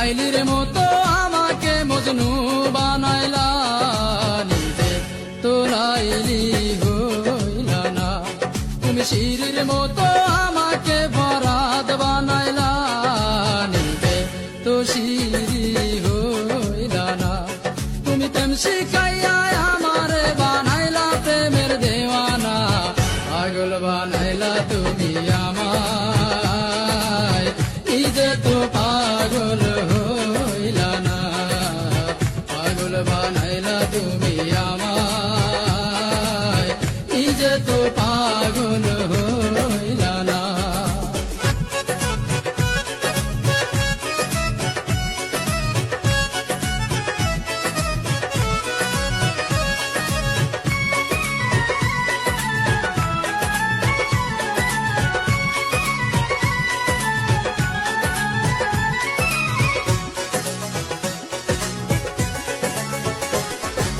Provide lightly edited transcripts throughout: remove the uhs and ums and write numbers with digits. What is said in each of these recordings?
লাইলির মতো আমাকে মজনু বানাইলা, নিজে তো লাইলি হইলা না। তুমি শিরির মতো আমাকে বরাত বানাইলা, নিজে তো শিরি হইলা না। তুমি প্রেম শিখাইয়া আমারে বানাইলা প্রেমের দেওয়ানা, পাগল বানাইলা তুমি আমায়, নিজে তো পাগল হইলা না। পাগল বানাইলা তুমি আমায়, নিজে তো পাগল হইলা না।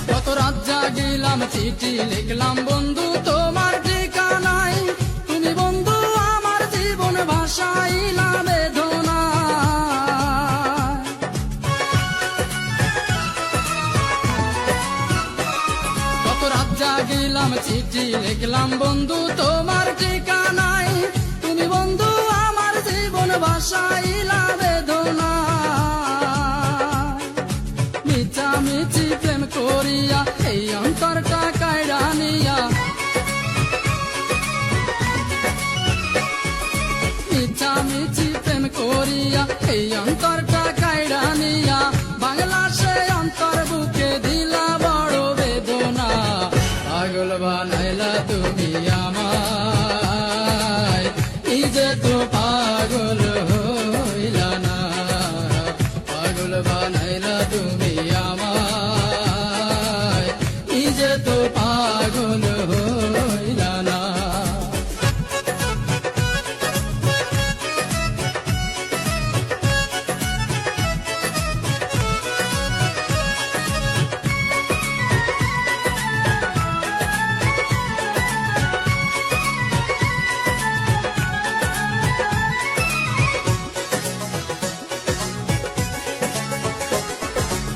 কত রাত জাগিলাম চিঠি লিখলাম বন্ধু তোমার ঠিকানায়, তুমি বন্ধু আমার জীবন ভাসাইলা বেদনা। কত রাত জাগিলাম চিঠি লিখলাম বন্ধু তোমার ঠিকানায়, তুমি বন্ধু আমার জীবন ভাসাইলা বেদনা। মিছি প্রেম করিয়া এই অন্তরটা কায়রা নিয়া, মিছি প্রেম করিয়া এই অন্তরটা কায়রা নিয়া, বাংলা সে অন্তর বুকে দিলা বড় বেদনা। পাগল বানাইলা তুমি আমায়, নিজে তো পাগল হইলা না। পাগল বানাইলা তুমি আমায়, নিজে তো পাগল হইলা না।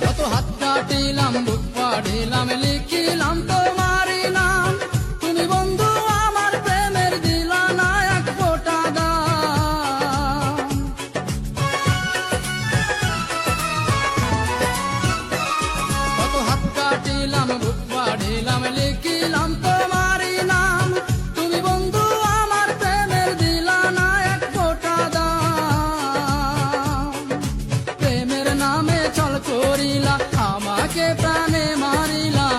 কত হাত কাটিলাম বুক পাড়িলাম লিখিলাম তোমারই নাম, তুমি বন্ধু আমার প্রেমের দিলা না এক ফোঁটা দাম। কত হাত কাটিলাম বুক পাড়িলাম লিখিলাম তোমারই নাম, তুমি বন্ধু আমার প্রেমের দিলা না এক ফোঁটা দাম। প্রেমের নামে ছল করিলা আমাকে প্রাণে মারিলা,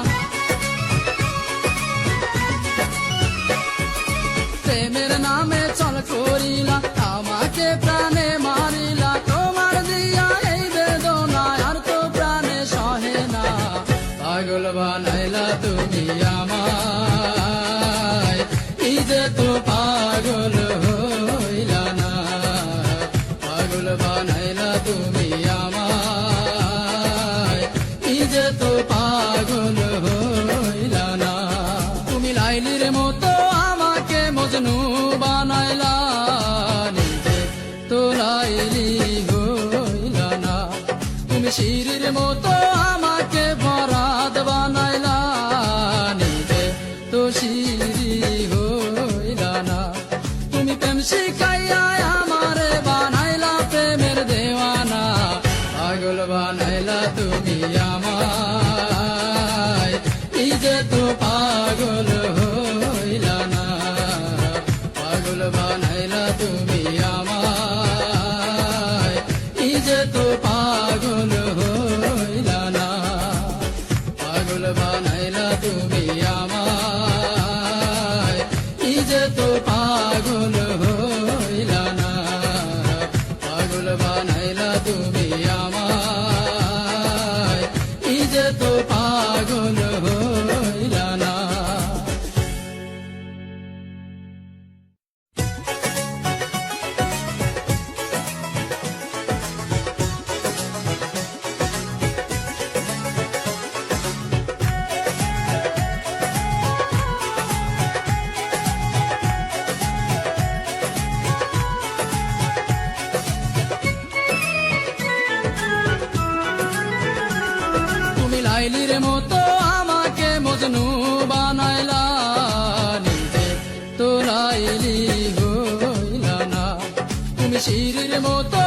প্রেমের নামে ছল করিলা আমাকে প্রাণে মারিলা। তোমার দিয়া এই বেদনা আর তো প্রাণে সহে না, পাগল বানাইলা তুমি আমায়, নিজে তো পাগল হইলা না। পাগল বানাইলা তুমি আমায়, নিজে তো পাগল হইলা না। তুমি লাইলির মতো আমাকে মজনু বানাইলা, নিজে তো লাইলি হইলা না। তুমি শিরির মতো আমাকে বরাত বানাইলা, নিজে তো শিরি হইলা না। তুমি প্রেম শিখাইয়া আমারে বানাইলা প্রেমের দেওয়ানা, পাগল বানাইলা তুমি আমায়, নিজে তো পাগল হইলা না। পাগল বানাইলা তুমি আমায়, নিজে তো পাগল হইলা না। পাগল বানাইলা তুমি আমায়, লাইলির মতো আমাকে মজনু বানাইলা, নিজে তো লাইলি হইলা না। তুমি শিরির মতো